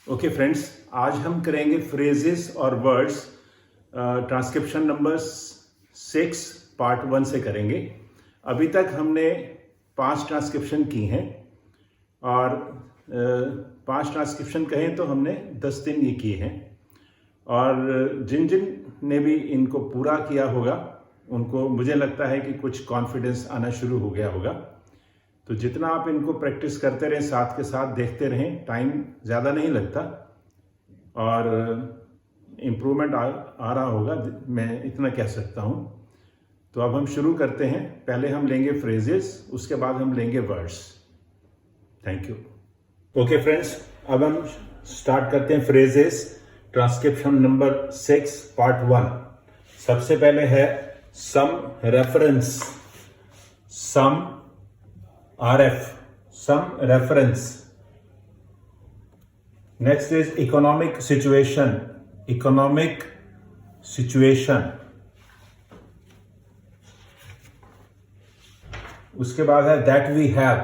Okay friends, आज हम करेंगे फ्रेजेस और वर्ड्स ट्रांसक्रिप्शन नंबर 6 पार्ट 1 से करेंगे। अभी तक हमने 5 ट्रांसक्रिप्शन की हैं और 5 ट्रांसक्रिप्शन कहें तो हमने 10 दिन ये किए हैं। और जिन जिन ने भी इनको पूरा किया होगा उनको मुझे लगता है कि कुछ कॉन्फिडेंस आना शुरू हो गया होगा। तो जितना आप इनको प्रैक्टिस करते रहें, साथ के साथ देखते रहें, टाइम ज़्यादा नहीं लगता और इम्प्रूवमेंट आ रहा होगा, मैं इतना कह सकता हूँ। तो अब हम शुरू करते हैं। पहले हम लेंगे फ्रेजेस, उसके बाद हम लेंगे words. Thank you. Okay friends, अब हम स्टार्ट करते हैं फ्रेजेस ट्रांसक्रिप्शन नंबर 6 पार्ट 1। सबसे पहले है सम reference, some RF, some reference. Next is economic situation, economic situation. उसके बाद है that we have,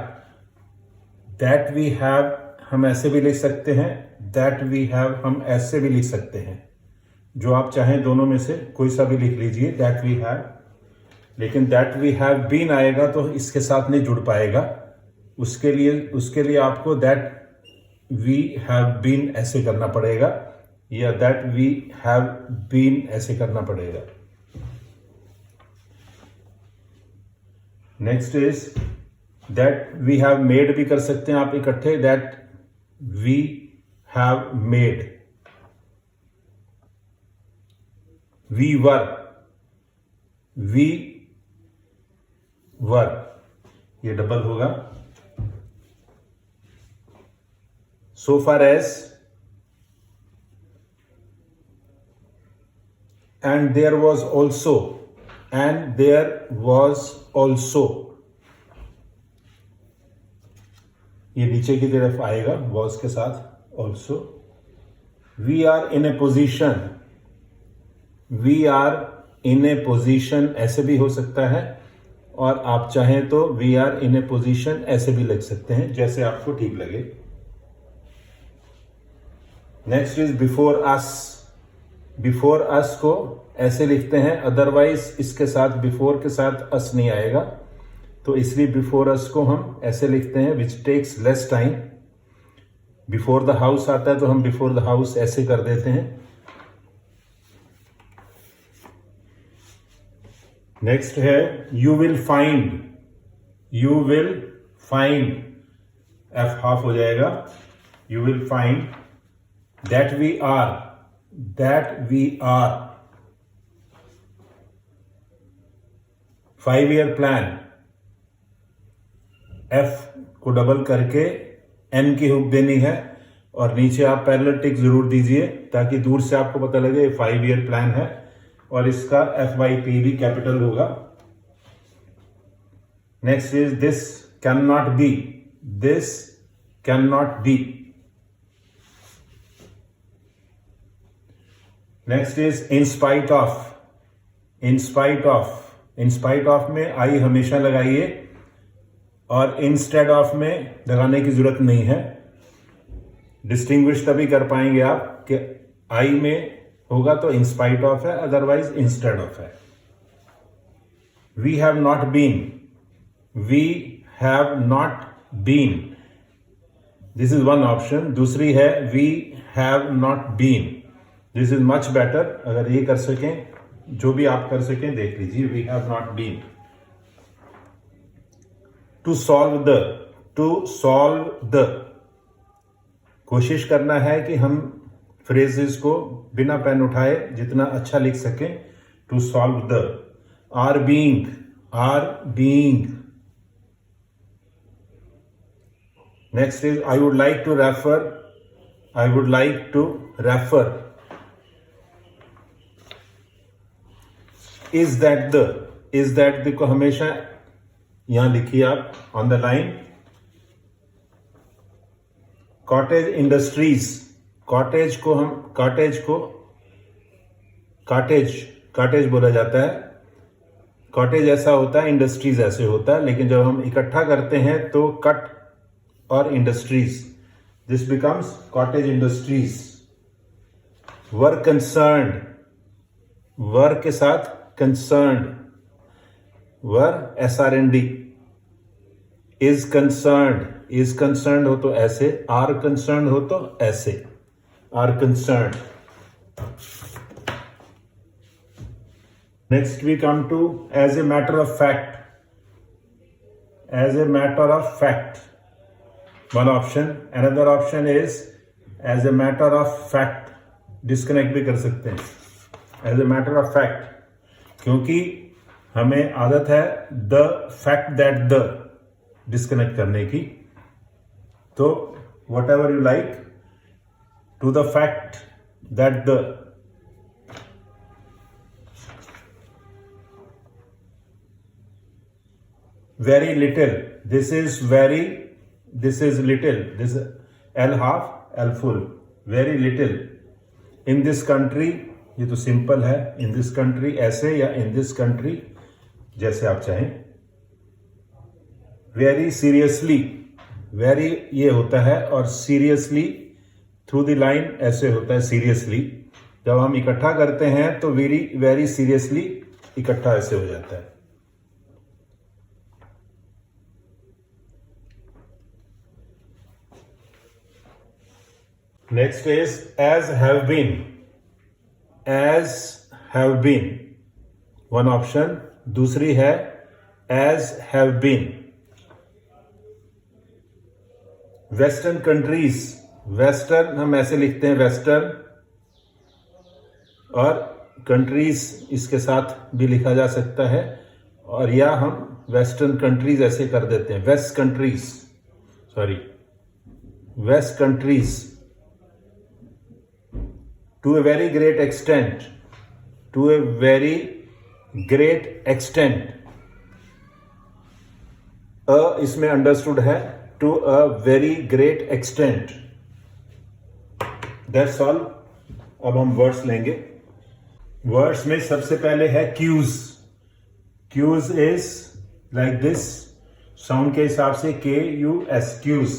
that we have हम ऐसे भी लिख सकते हैं, that we have हम ऐसे भी लिख सकते हैं। जो आप चाहें दोनों में से कोई सा भी लिख लीजिए, that we have। लेकिन दैट वी हैव बीन आएगा तो इसके साथ नहीं जुड़ पाएगा। उसके लिए आपको दैट वी हैव बीन ऐसे करना पड़ेगा या दैट वी हैव बीन ऐसे करना पड़ेगा। Next is that we have made भी कर सकते हैं आप इकट्ठे, that we have made. We were, ये डबल होगा। So far as, and there was also, and there was also, ये नीचे की तरफ आएगा वॉज के साथ also. We are in a position, we are in a position ऐसे भी हो सकता है और आप चाहें तो we are in a position ऐसे भी लिख सकते हैं, जैसे आपको ठीक लगे। Next is before us, before us को ऐसे लिखते हैं, अदरवाइज इसके साथ बिफोर के साथ अस नहीं आएगा, तो इसलिए बिफोर अस को हम ऐसे लिखते हैं, which takes less time. Before the house आता है तो हम बिफोर द हाउस ऐसे कर देते हैं। नेक्स्ट है you will find, you will find, F half हो जाएगा, you will find. That we are, that we are. 5 year plan, F को डबल करके एन की हुक देनी है और नीचे आप पैरेलल टिक जरूर दीजिए ताकि दूर से आपको पता लगे 5 ईयर प्लान है और इसका FYP भी कैपिटल होगा। Next is this can not be, this can not be. Next is in spite of, in spite of, in spite of में आई हमेशा लगाइए और इंस्टेड ऑफ में लगाने की जरूरत नहीं है। डिस्टिंग्विश तभी कर पाएंगे आप कि आई में होगा तो इन स्पाइट ऑफ है, अदरवाइज इंस्टेड ऑफ है। We have not been, we have not been, this is one option. दूसरी है we have not been, this is much better. अगर ये कर सकें, जो भी आप कर सकें देख लीजिए, we have not been. To solve the, to solve the, कोशिश करना है कि हम फ्रेजेस को बिना पेन उठाए जितना अच्छा लिख सकें। To solve the, are being, are being. Next is I would like to refer, I would like to refer. Is that the, is that the को हमेशा यहां लिखिए आप on the line. Cottage industries, cottage को हम cottage बोला जाता है। कॉटेज ऐसा होता है, इंडस्ट्रीज ऐसे होता है, लेकिन जब हम इकट्ठा करते हैं तो कट और industries, This becomes cottage industries. Were concerned, were के साथ concerned, were SRND. Is concerned हो तो ऐसे, are concerned हो तो ऐसे, are concerned. Next we come to as a matter of fact. As a matter of fact, one option. Another option is as a matter of fact. Disconnect भी कर सकते हैं. As a matter of fact, क्योंकि हमें आदत है the fact that the disconnect करने की. तो whatever you like, to the fact that the. Very little. This is very. This is little. This is L half, L full. Very little. In this country, ये तो simple है. In this country ऐसे या in this country जैसे आप चाहें. Very seriously. Very ये होता है और seriously through the line ऐसे होता है seriously. जब हम इकट्ठा करते हैं तो very seriously इकट्ठा ऐसे हो जाता है. Next is as have been. As have been. One option. दूसरी है as have been. Western countries. Western हम ऐसे लिखते हैं Western, और countries इसके साथ भी लिखा जा सकता है, और या हम Western countries ऐसे कर देते हैं. West countries. Sorry. West countries. To a very great extent. To a very great extent. इसमें अंडरस्टूड है. To a very great extent. That's all. अब हम वर्ड्स लेंगे. वर्ड्स में सबसे पहले है queues. Queues is like this. Sound के हिसाब से KUS queues.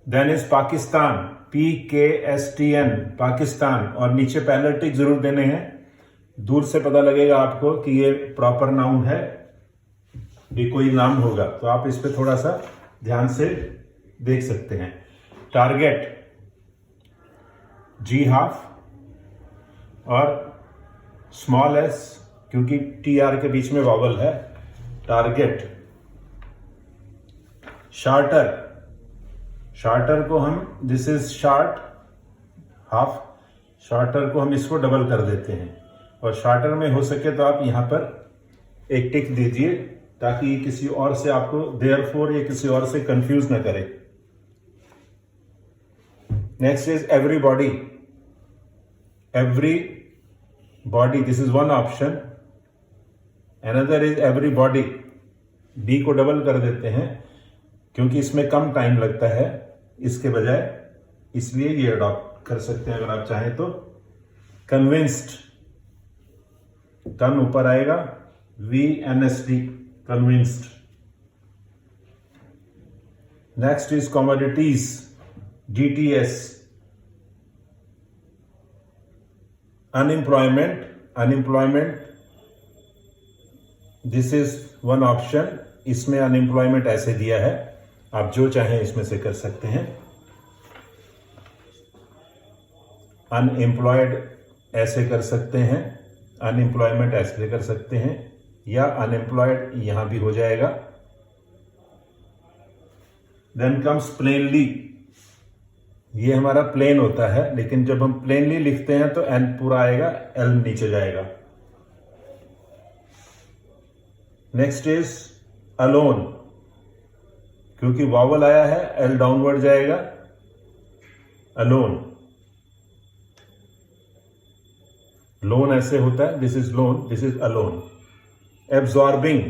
Then is Pakistan. PKSTN Pakistan, और नीचे पैलेटिक जरूर देने हैं. दूर से पता लगेगा आपको कि ये प्रॉपर नाउन है, भी कोई नाम होगा, तो आप इस पे थोड़ा सा ध्यान से देख सकते हैं. टारगेट G हाफ और स्मॉल s, क्योंकि TR के बीच में वॉवल है. टारगेट. शार्टर. शार्टर को हम this is short half. Shorter को हम इसको डबल कर देते हैं, और शार्टर में हो सके तो आप यहां पर एक टिक दीजिए ताकि किसी और से आपको देयरफॉर या किसी और से कंफ्यूज ना करे. Next is everybody. Everybody, this is one option. Another is everybody. B को डबल कर देते हैं क्योंकि इसमें कम टाइम लगता है इसके बजाय, इसलिए ये अडॉप्ट कर सकते हैं अगर आप चाहें तो. कन्विंस्ड. टन ऊपर आएगा. VNSD. Convinced. Next is commodities. DTS. Unemployment. Unemployment, this is one option. इसमें अनएम्प्लॉयमेंट ऐसे दिया है, आप जो चाहें इसमें से कर सकते हैं. अनएम्प्लॉयड ऐसे कर सकते हैं, अनएम्प्लॉयमेंट ऐसे कर सकते हैं, या अनएम्प्लॉयड यहां भी हो जाएगा. Then comes plainly. ये हमारा प्लेन होता है, लेकिन जब हम प्लेनली लिखते हैं तो N पूरा आएगा, L नीचे जाएगा. Next is alone. क्योंकि वावल आया है, L डाउनवर्ड जाएगा. अलोन. लोन ऐसे होता है, this is loan, this is alone. Absorbing.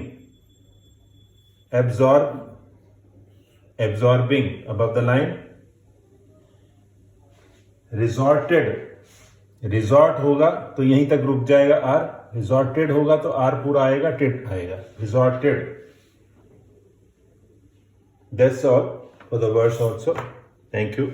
Absorbing above the line. Resorted. Resort होगा तो यहीं तक रुक जाएगा R. रिजॉर्टेड होगा तो R पूरा आएगा, टेड आएगा. Resorted. That's all for the words also. Thank you.